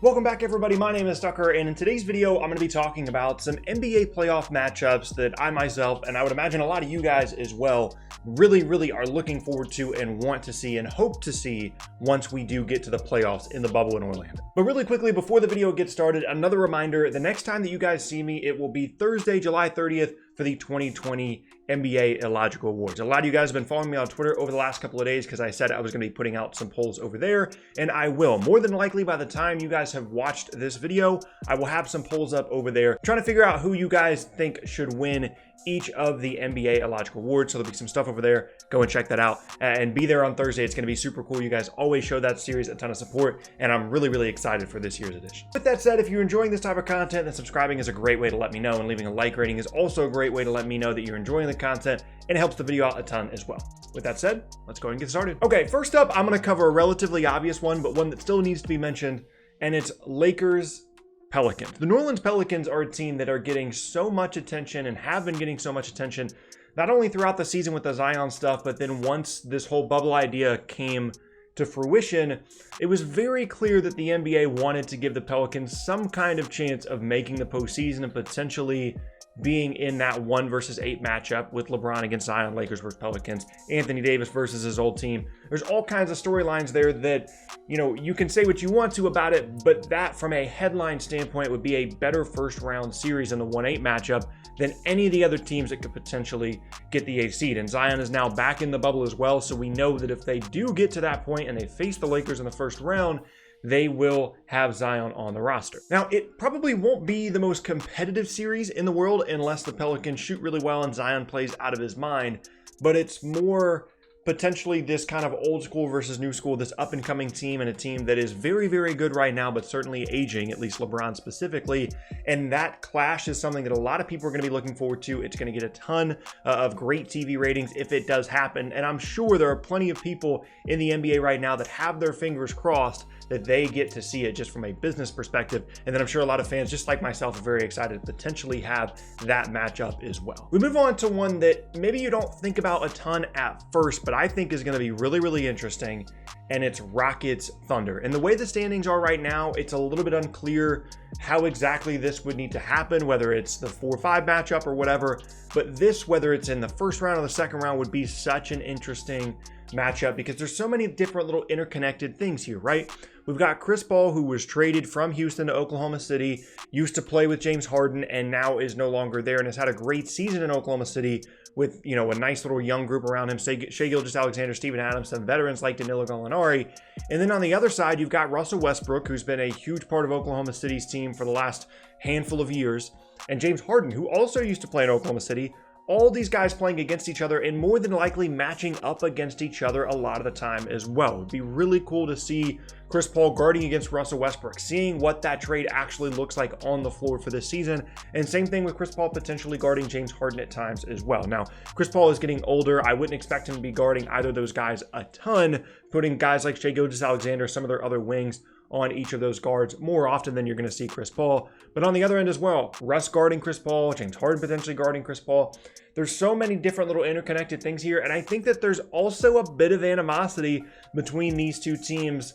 Welcome back, everybody. My name is Tucker, and in today's video, I'm going to be talking about some NBA playoff matchups that I myself, and I would imagine a lot of you guys as well, really are looking forward to and want to see and hope to see once we do get to the playoffs in the bubble in Orlando. But really quickly, before the video gets started, another reminder, the next time that you guys see me, it will be Thursday, July 30th for the 2020 NBA Illogical Awards. A lot of you guys have been following me on Twitter over the last couple of days because I said I was going to be putting out some polls over there, and I will. More than likely, by the time you guys have watched this video, I will have some polls up over there trying to figure out who you guys think should win each of the NBA Illogical Awards. So there'll be some stuff over there. Go and check that out and be there on Thursday. It's going to be super cool. You guys always show that series a ton of support, and I'm really excited for this year's edition. With that said, if you're enjoying this type of content, then subscribing is a great way to let me know, and leaving a like rating is also a great way to let me know that you're enjoying the content, and it helps the video out a ton as well. With that said, let's go ahead and get started. Okay, first up, I'm going to cover a relatively obvious one, but one that still needs to be mentioned, and it's Lakers Pelicans. The New Orleans Pelicans are a team that are getting so much attention and have been getting so much attention, not only throughout the season with the Zion stuff, but then once this whole bubble idea came to fruition, it was very clear that the NBA wanted to give the Pelicans some kind of chance of making the postseason and potentially being in that 1 versus 8 matchup with LeBron against Zion, Lakers versus Pelicans, Anthony Davis versus his old team. There's all kinds of storylines there that, you know, you can say what you want to about it, but that from a headline standpoint would be a better first round series in the 1-8 matchup than any of the other teams that could potentially get the 8th seed. And Zion is now back in the bubble as well, so we know that if they do get to that point and they face the Lakers in the first round, they will have Zion on the roster. Now, it probably won't be the most competitive series in the world unless the Pelicans shoot really well and Zion plays out of his mind, but it's more potentially this kind of old school versus new school, this up and coming team and a team that is very good right now, but certainly aging, at least LeBron specifically. And that clash is something that a lot of people are going to be looking forward to. It's going to get a ton of great TV ratings if it does happen. And I'm sure there are plenty of people in the NBA right now that have their fingers crossed that they get to see it just from a business perspective. And then I'm sure a lot of fans, just like myself, are very excited to potentially have that matchup as well. We move on to one that maybe you don't think about a ton at first, but I think is going to be really interesting, and it's Rockets Thunder. And the way the standings are right now, it's a little bit unclear how exactly this would need to happen, whether it's the 4-5 matchup or whatever, but this, whether it's in the first round or the second round, would be such an interesting matchup because there's so many different little interconnected things here, right? We've got Chris Paul, who was traded from Houston to Oklahoma City, used to play with James Harden, and now is no longer there and has had a great season in Oklahoma City with, you know, a nice little young group around him, Shai Gilgeous-Alexander, Steven Adams, some veterans like Danilo Gallinari. And then on the other side, you've got Russell Westbrook, who's been a huge part of Oklahoma City's team for the last handful of years, and James Harden, who also used to play in Oklahoma City. All these guys playing against each other and more than likely matching up against each other a lot of the time as well. It'd be really cool to see Chris Paul guarding against Russell Westbrook, seeing what that trade actually looks like on the floor for this season. And same thing with Chris Paul potentially guarding James Harden at times as well. Now, Chris Paul is getting older. I wouldn't expect him to be guarding either of those guys a ton, putting guys like Shai Gilgeous-Alexander, some of their other wings, on each of those guards more often than you're going to see Chris Paul. But on the other end as well, Russ guarding Chris Paul, James Harden potentially guarding Chris Paul. There's so many different little interconnected things here. And I think that there's also a bit of animosity between these two teams,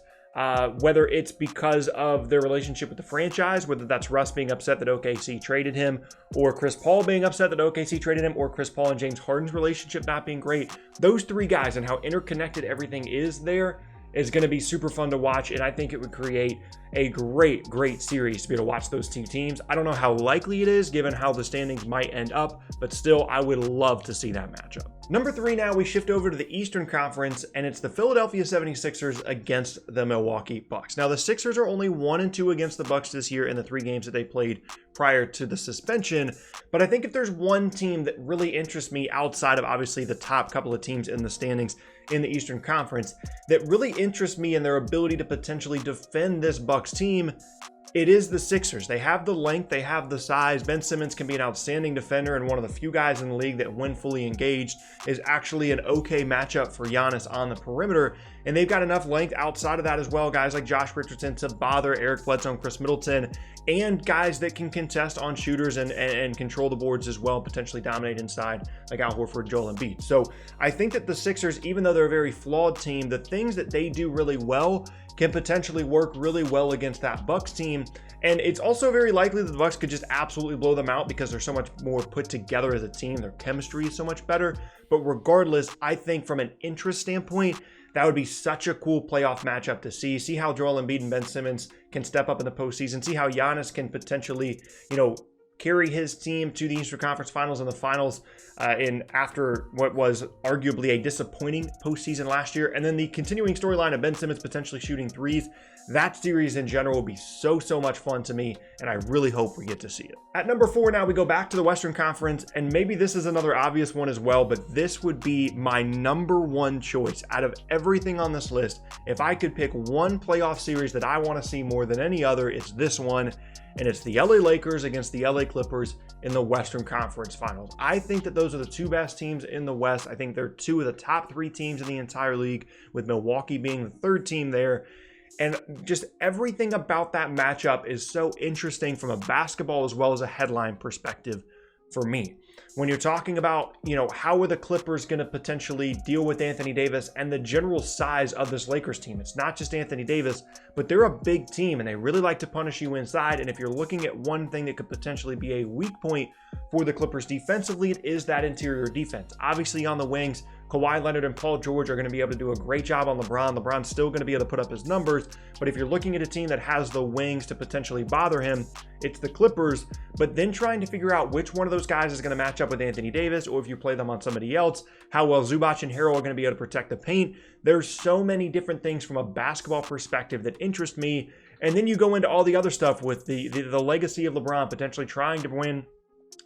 whether it's because of their relationship with the franchise, whether that's Russ being upset that OKC traded him, or Chris Paul being upset that OKC traded him, or Chris Paul and James Harden's relationship not being great. Those three guys and how interconnected everything is there is going to be super fun to watch, and I think it would create a great series to be able to watch those two teams. I don't know how likely it is given how the standings might end up, but still, I would love to see that matchup. Number 3 now, we shift over to the Eastern Conference, and it's the Philadelphia 76ers against the Milwaukee Bucks. Now, the Sixers are only 1-2 against the Bucks this year in the 3 games that they played prior to the suspension, but I think if there's one team that really interests me outside of obviously the top couple of teams in the standings in the Eastern Conference that really interests me in their ability to potentially defend this Bucks team, it is the Sixers. They have the length, they have the size. Ben Simmons can be an outstanding defender and one of the few guys in the league that, when fully engaged, is actually an okay matchup for Giannis on the perimeter. And they've got enough length outside of that as well, guys like Josh Richardson to bother Eric Bledsoe and Chris Middleton, and guys that can contest on shooters and control the boards as well, potentially dominate inside, like Al Horford, Joel Embiid. So I think that the Sixers, even though they're a very flawed team, the things that they do really well can potentially work really well against that Bucks team. And it's also very likely that the Bucks could just absolutely blow them out because they're so much more put together as a team. Their chemistry is so much better. But regardless, I think from an interest standpoint, that would be such a cool playoff matchup to see. See how Joel Embiid and Ben Simmons can step up in the postseason. See how Giannis can potentially, carry his team to the Eastern Conference Finals and the finals after what was arguably a disappointing postseason last year. And then the continuing storyline of Ben Simmons potentially shooting threes. That series in general will be so much fun to me, and I really hope we get to see it. At number 4 now, we go back to the Western Conference, and maybe this is another obvious one as well, but this would be my number 1 choice out of everything on this list. If I could pick one playoff series that I want to see more than any other, it's this one. And it's the LA Lakers against the LA Clippers in the Western Conference Finals. I think that those are the 2 best teams in the West. I think they're 2 of the top 3 teams in the entire league, with Milwaukee being the 3rd team there. And just everything about that matchup is so interesting from a basketball as well as a headline perspective for me. When you're talking about, how are the Clippers going to potentially deal with Anthony Davis and the general size of this Lakers team? It's not just Anthony Davis, but they're a big team and they really like to punish you inside. And if you're looking at one thing that could potentially be a weak point for the Clippers defensively, it is that interior defense. Obviously on the wings, Kawhi Leonard and Paul George are going to be able to do a great job on LeBron. LeBron's still going to be able to put up his numbers, but if you're looking at a team that has the wings to potentially bother him, it's the Clippers. But then trying to figure out which one of those guys is going to match up with Anthony Davis, or if you play them on somebody else, how well Zubac and Harrell are going to be able to protect the paint. There's so many different things from a basketball perspective that interest me. And then you go into all the other stuff with the legacy of LeBron potentially trying to win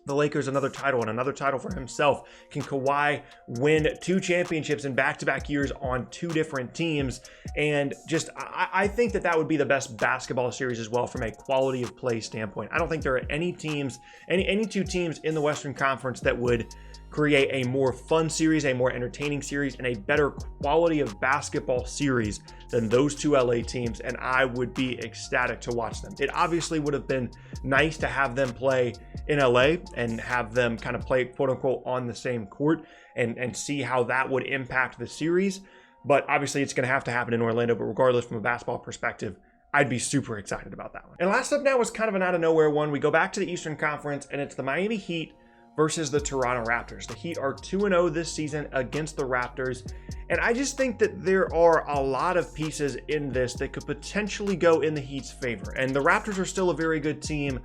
the Lakers another title and another title for himself. Can Kawhi win 2 championships in back-to-back years on 2 different teams? And just, I think that would be the best basketball series as well from a quality of play standpoint. I don't think there are any teams, any 2 teams in the Western Conference that would create a more fun series, a more entertaining series, and a better quality of basketball series than those 2 LA teams, and I would be ecstatic to watch them. It obviously would have been nice to have them play in LA and have them kind of play quote-unquote on the same court and see how that would impact the series, but obviously it's going to have to happen in Orlando. But regardless, from a basketball perspective, I'd be super excited about that one. And last up now is kind of an out-of-nowhere one. We go back to the Eastern Conference, and it's the Miami Heat versus the Toronto Raptors. The Heat are 2-0 this season against the Raptors. And I just think that there are a lot of pieces in this that could potentially go in the Heat's favor. And the Raptors are still a very good team,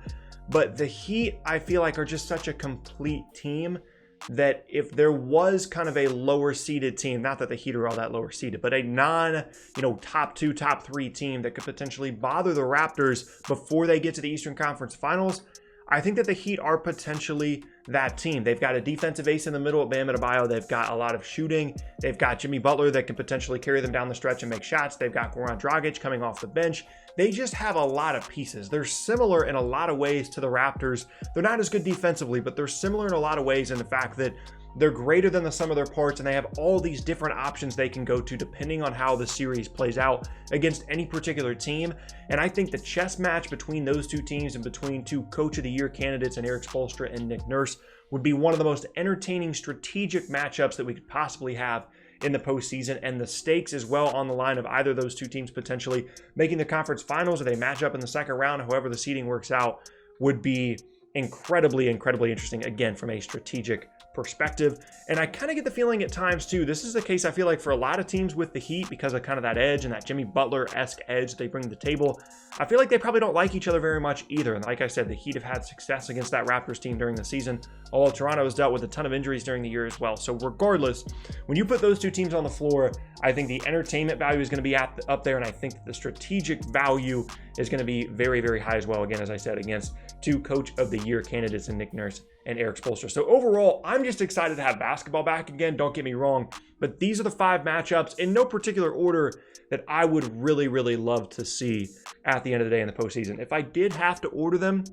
but the Heat, I feel like, are just such a complete team that if there was kind of a lower seeded team, not that the Heat are all that lower seeded, but a top 2, top 3 team that could potentially bother the Raptors before they get to the Eastern Conference Finals, I think that the Heat are potentially that team. They've got a defensive ace in the middle at Bam Adebayo. They've got a lot of shooting. They've got Jimmy Butler that can potentially carry them down the stretch and make shots. They've got Goran Dragic coming off the bench. They just have a lot of pieces. They're similar in a lot of ways to the Raptors. They're not as good defensively, but they're similar in a lot of ways in the fact that they're greater than the sum of their parts, and they have all these different options they can go to depending on how the series plays out against any particular team. And I think the chess match between those 2 teams and between 2 Coach of the Year candidates in Eric Spoelstra and Nick Nurse would be one of the most entertaining strategic matchups that we could possibly have in the postseason, and the stakes as well on the line of either of those 2 teams potentially making the conference finals, or they match up in the second round, however the seeding works out, would be incredibly interesting, again, from a strategic perspective. And I kind of get the feeling at times too, this is the case I feel like for a lot of teams with the Heat, because of kind of that edge and that Jimmy Butler-esque edge they bring to the table. I feel like they probably don't like each other very much either. And like I said, the Heat have had success against that Raptors team during the season, although Toronto has dealt with a ton of injuries during the year as well. So regardless, when you put those 2 teams on the floor, I think the entertainment value is going to be up there, and I think the strategic value is going to be very high as well. Again, as I said, against 2 Coach of the Year candidates in Nick Nurse and Eric Spoelstra. So overall, I'm just excited to have basketball back again. Don't get me wrong, but these are the 5 matchups in no particular order that I would really love to see at the end of the day in the postseason. If I did have to order them,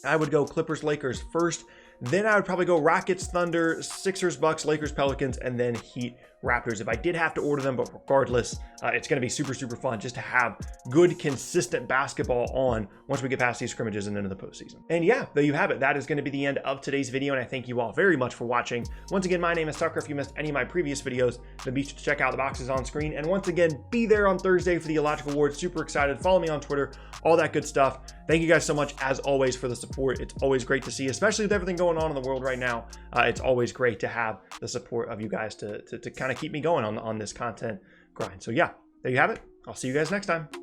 I would go Clippers, Lakers first. Then I would probably go Rockets, Thunder, Sixers, Bucks, Lakers, Pelicans, and then Heat, Raptors if I did have to order them, but regardless, it's going to be super, super fun just to have good, consistent basketball on once we get past these scrimmages and into the postseason. And yeah, there you have it. That is going to be the end of today's video, and I thank you all very much for watching. Once again, my name is Tucker. If you missed any of my previous videos, then be sure to check out the boxes on screen. And once again, be there on Thursday for the Illogical Awards. Super excited. Follow me on Twitter, all that good stuff. Thank you guys so much, as always, for the support. It's always great to see, especially with everything going on in the world right now. It's always great to have the support of you guys to kind of keep me going on this content grind. So yeah, there you have it. I'll see you guys next time.